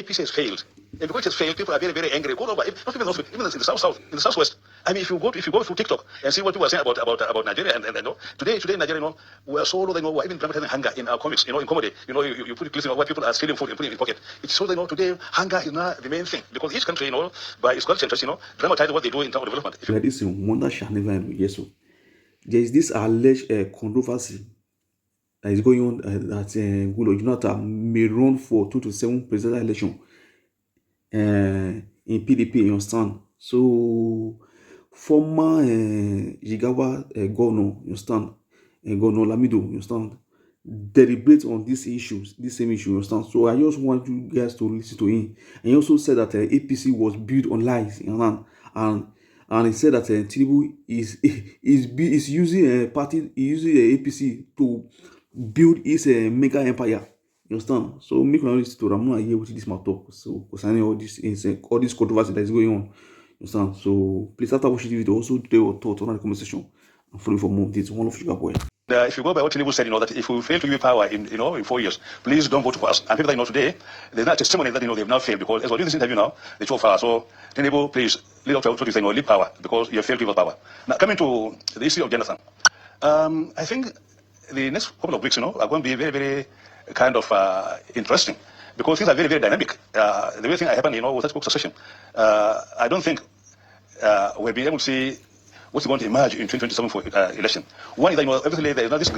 APC has failed. And because it has failed, people are very, very angry. Go over, not even in the south, in the southwest. I mean, if you go through TikTok and see what people are saying about Nigeria, and today in Nigeria, we are so low, we're even dramatizing hunger in our comics, in comedy. You put it clearly, why people are stealing food and putting it in pocket. It's so today hunger is not the main thing, because each country, by its culture interest, dramatize what they do in terms of development. Like this wonder shall never end. Yes, so there is this alleged controversy that is going on that Goodluck Jonathan may run for 2027 presidential election in PDP, you understand? So former Jigawa governor, you understand, Governor Lamido, you understand, deliberate on these issues, this same issue, you understand. So I just want you guys to listen to him. And he also said that APC was built on lies, you know, and he said that Tinubu is using a party, using the APC to build his mega empire. You understand? So make me listen to Ramona here with this my talk. So concerning all this controversy that is going on. You understand? So please after watching the video, also do your thoughts on the conversation and follow for more updates. One of Sugar Boy. If you go by what Tinubu said, that if we fail to give power in 4 years, please don't vote for us. And people that today, there's not a testimony that they've now failed, because as well in this interview now, they show far. So Tinubu, please lead up to what you say, leave power, because you have failed to give power. Now coming to the issue of Jonathan, I think the next couple of weeks, are going to be very, very kind of interesting, because things are very, very dynamic. The way things are happening, with that succession, I don't think we'll be able to see what's going to emerge in 2027 for election. One is that, obviously there is now this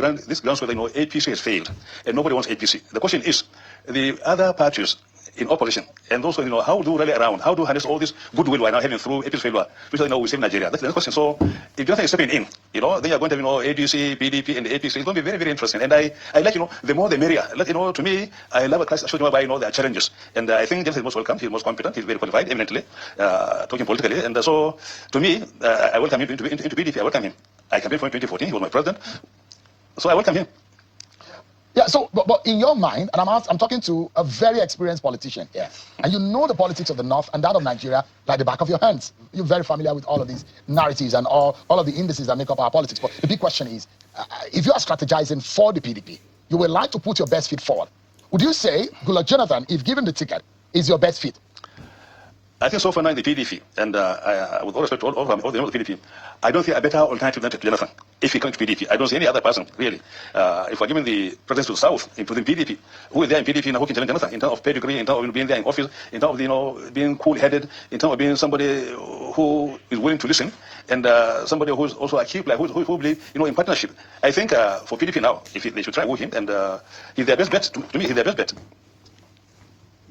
groundswell that, APC has failed, and nobody wants APC. The question is, the other parties in opposition, and also, how do rally around, how do harness all this goodwill we are now having through APC failure, which we save Nigeria? That's the next question. So, if Jonathan is stepping in, then you're going to have, ADC, PDP, and the APC. It's going to be very, very interesting. And I like, the more the merrier. To me, I love a class showing whereby, there are challenges. And I think Jonathan is most welcome. He's most competent. He's very qualified, eminently, talking politically. And so, to me, I welcome him into PDP. I welcome him. I campaigned for him in 2014. He was my president. So I welcome him. Yeah, so, but in your mind, and I'm talking to a very experienced politician here, and you know the politics of the North and that of Nigeria like the back of your hands. You're very familiar with all of these narratives and all of the indices that make up our politics. But the big question is, if you are strategizing for the PDP, you would like to put your best feet forward. Would you say Goodluck Jonathan, if given the ticket, is your best fit? I think so far now in the PDP, and with all respect to all the PDP, I don't see a better alternative than to Jonathan. If he comes to PDP, I don't see any other person, really. If we're giving the presidents to the South, including PDP, who is there in PDP now who can challenge Jonathan in terms of pedigree, in terms of being there in office, in terms of being cool-headed, in terms of being somebody who is willing to listen, and somebody who is also a key player, who believe in partnership. I think for PDP now, if they should try with him, and he's their best bet. To me, he's their best bet.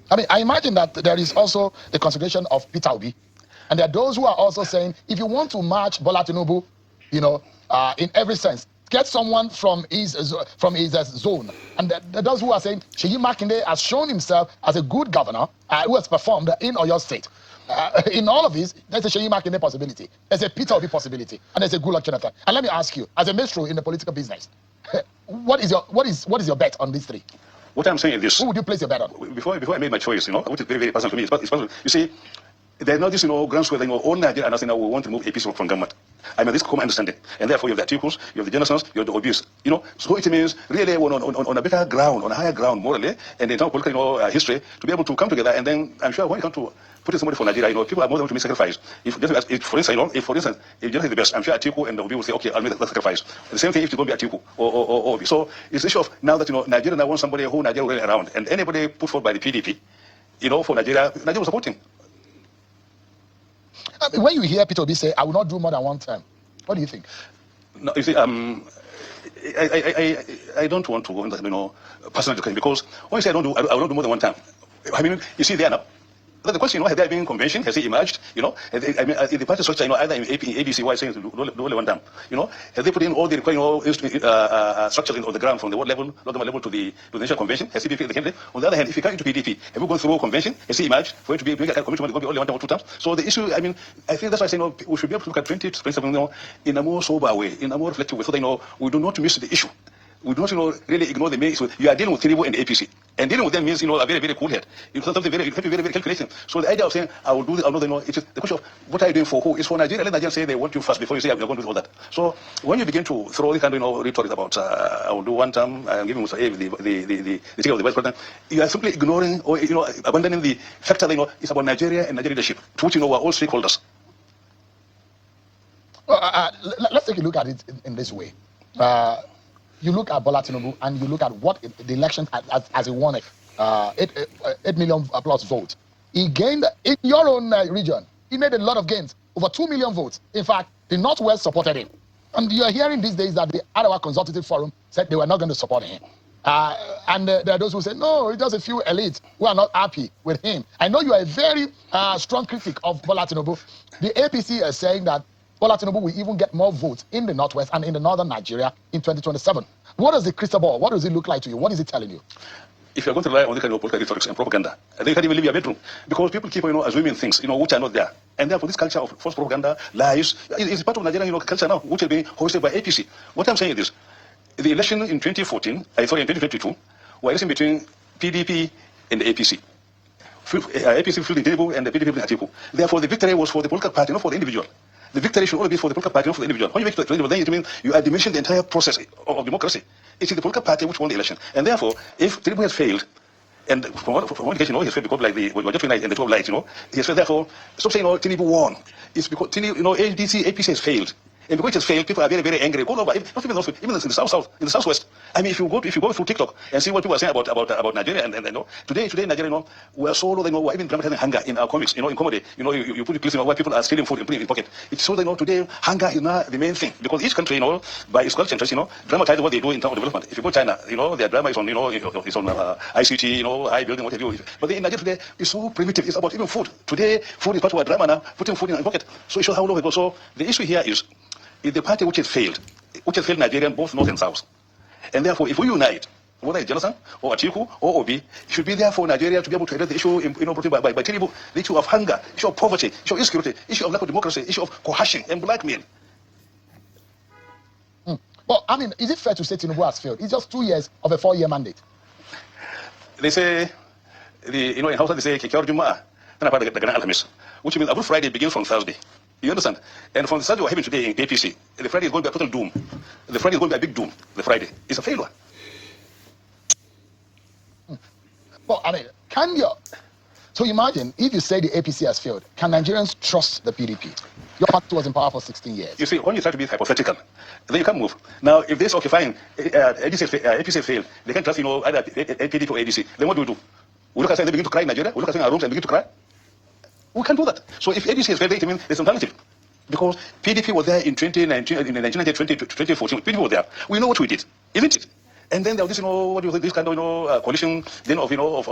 I mean, I imagine that there is also the consideration of Peter Obi. And there are those who are also saying, if you want to match Bola Tinubu, in every sense, get someone from his zone. And there are those who are saying, Seyi Makinde has shown himself as a good governor who has performed in Oyo State. In all of this, there's a Seyi Makinde possibility, there's a Peter Obi possibility, and there's a Goodluck Jonathan. And let me ask you, as a minstrel in the political business, what is your bet on these three? What I'm saying is this. Who would you place your bet on? Before I made my choice, which is very, very personal to me, it's personal. You see, there's not this, groundswell that, all Nigeria and us now we want to remove APC from government. I mean, this common understanding. And therefore, you have the Atikus, you have the Jonathan's, you have the Obis. So it means really on a better ground, on a higher ground, morally, and in terms of political history, to be able to come together. And then I'm sure when you come to put in somebody for Nigeria, people are more than willing to make sacrifice. If for instance, if Jonathan is the best, I'm sure Atiku and the Obi will say, okay, I'll make that sacrifice. The same thing if it's going to be Atiku or Obi. So it's the issue of now that, Nigeria now wants somebody who Nigeria will rally around. And anybody put forward by the PDP, for Nigeria will support him. When you hear Peter Obi say, I will not do more than one term, what do you think? No, you see, I don't want to go into personal education, because when you say I will not do more than one time, I mean, you see there now. The question, has there been convention? Has it emerged? I mean, the party structure, either in ABC, why saying to do only one time? Have they put in all the required structures on the ground from the world level, local level to the national convention? Has it been the candidate? On the other hand, if you come into PDP, have you gone through a convention? Has it emerged for it to be a commission going to be only one time or two times? So the issue, I mean, I think that's why I say, we should be able to look at 2027, in a more sober way, in a more reflective way, so that we do not miss the issue. We don't, really ignore the main issue. You are dealing with Tinubu and the APC. And dealing with them means, a very, very cool head. It's something very, very, very, very calculating. So the idea of saying, I will do this, I'll know, it's just the question of what are you doing for who? It's for Nigeria. Let Nigeria say they want you first before you say, I'm going to do all that. So when you begin to throw this kind of, rhetoric about, I will do one term, I'm giving Mr. A the ticket of the vice president, you are simply ignoring or, abandoning the factor that, it's about Nigeria and Nigeria leadership, to which, we're all stakeholders. Well, let's take a look at it in this way. You look at Bola Tinubu and you look at what the election as he won it, 8 million plus votes. He gained in your own region. He made a lot of gains, over 2 million votes. In fact, the Northwest supported him. And you are hearing these days that the Arawa Consultative Forum said they were not going to support him. And there are those who say, no, it's just a few elites who are not happy with him. I know you are a very strong critic of Bola Tinubu. The APC is saying that Bola Tinubu will even get more votes in the Northwest and in the northern Nigeria in 2027. What does the crystal ball, what does it look like to you? What is it telling you? Well, I mean, is it fair to say Tinubu has failed? It's just 2 years of a 4-year mandate. They say, in Hausa they say, Kikar Jumaa, which means every Friday begins from Thursday. You understand? And from the Saturday we're having today in APC, the Friday is going to be a total doom. The Friday is going to be a big doom. The Friday is a failure. Well, I mean, so imagine if you say the APC has failed, can Nigerians trust the PDP? Your party was in power for 16 years. You see, when you try to be hypothetical, then you can't move. Now, if they say, okay, fine, APC failed, they can't trust, either PDP or ADC, then what do? We look at saying they begin to cry in Nigeria? We look at our rooms and begin to cry? We can't do that. So if ADC has failed, it means there's an alternative. Because PDP was there in 2014, PDP was there. We know what we did, isn't it? And then there was this, this kind of, coalition, then of evil,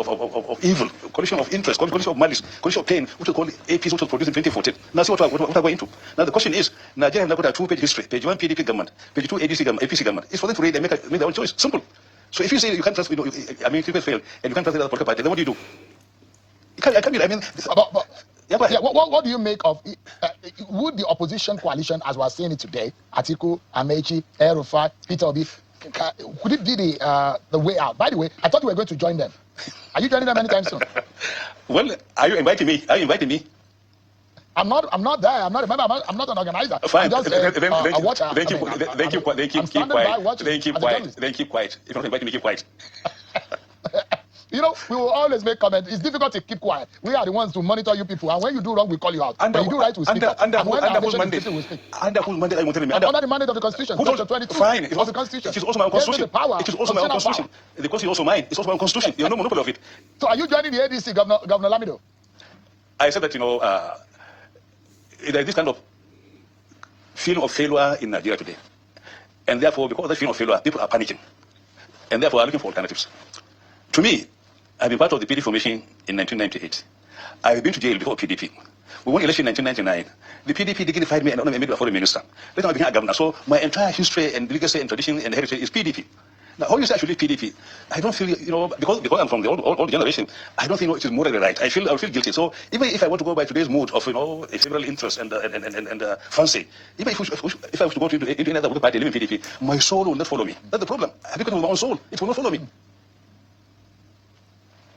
coalition of interest, coalition of malice, coalition of pain, which was called APC, which was produced in 2014. Now see what we're going into. Now the question is, Nigeria has now got a 2-page history. Page 1, PDP government. Page 2, APC government. It's for them to read and make their own choice. Simple. So if you say you can't trust, people fail, and you can't trust the other political party, then what do you do? I can't be, what do you make of would the opposition coalition, as we're saying it today, Atiku, Amechi, El-Rufai, Peter Obi, could it be the way out? By the way, I thought you were going to join them. Are you joining them anytime soon? Well, are you inviting me? I'm not there. I'm not a member. I'm not an organizer. Fine. I'm just a watcher. Then keep quiet. Keep quiet. If you're not inviting me, keep quiet. We will always make comments. It's difficult to keep quiet. We are the ones to monitor you people. And when you do wrong, we call you out. When you do right, we speak up. Under whose mandate? Under whose mandate are you telling me? Under the mandate of the Constitution. Section 22 fine. of the Constitution. It is also my own Constitution. It is also my own Constitution. The Constitution is also mine. It's also my own Constitution. You have no monopoly of it. So are you joining the ADC, Governor Lamido? I said that, there is this kind of feeling of failure in Nigeria today. And therefore, because of that feeling of failure, people are panicking. And therefore, are looking for alternatives. To me, I've been part of the PDP formation in 1998. I've been to jail before PDP. We won election in 1999. The PDP dignified me and made me a foreign minister. Later I became a governor. So my entire history and legacy and tradition and heritage is PDP. Now, how you say I should leave PDP? I don't feel, because I'm from the old generation, I don't think it is morally right. I feel guilty. So even if I want to go by today's mood of ephemeral interest and fancy, even if I was to go into any other party, live in PDP, my soul will not follow me. That's the problem. I've become my own soul. It will not follow me.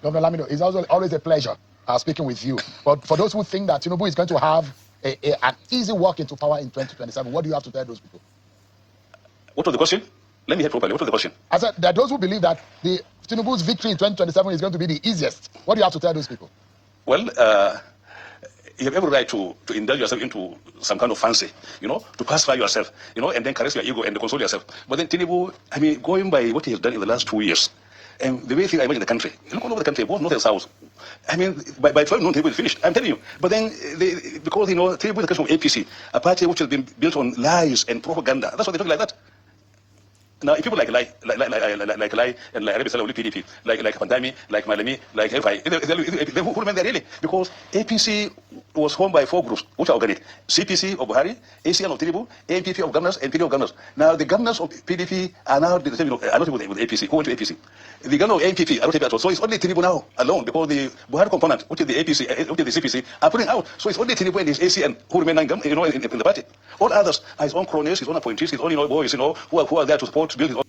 Governor Lamido, it's also always a pleasure speaking with you. But for those who think that Tinubu is going to have an easy walk into power in 2027, what do you have to tell those people? What was the question? Let me hear properly. What was the question? I said there are those who believe that Tinubu's victory in 2027 is going to be the easiest. What do you have to tell those people? Well, you have every right to indulge yourself into some kind of fancy, to pacify yourself, and then caress your ego and console yourself. But then Tinubu, going by what he has done in the last 2 years, and the way things are in the country, look all over the country, both north and south. By 12 noon, Tinubu is finished. I'm telling you. But then, because Tinubu is a from APC, a party which has been built on lies and propaganda. That's why they talk like that. Now, if people like lie and Arabic Salawli PDP, like Pandami, like Malami, like FI, who remain there really? Because APC was formed by 4 groups, which are organic. CPC of Buhari, ACN of Tinubu, ANPP of governors, and PDP of governors. Now, the governors of PDP are now the same, are not with APC. Who went to APC? The governor of ANPP are not happy at all. So it's only Tinubu now alone, because the Buhari component, which is the APC, which is the CPC, are putting out. So it's only Tinubu and his ACN who remain in the party. All others are his own cronies, his own appointees, his own boys, who are there to support, build his own.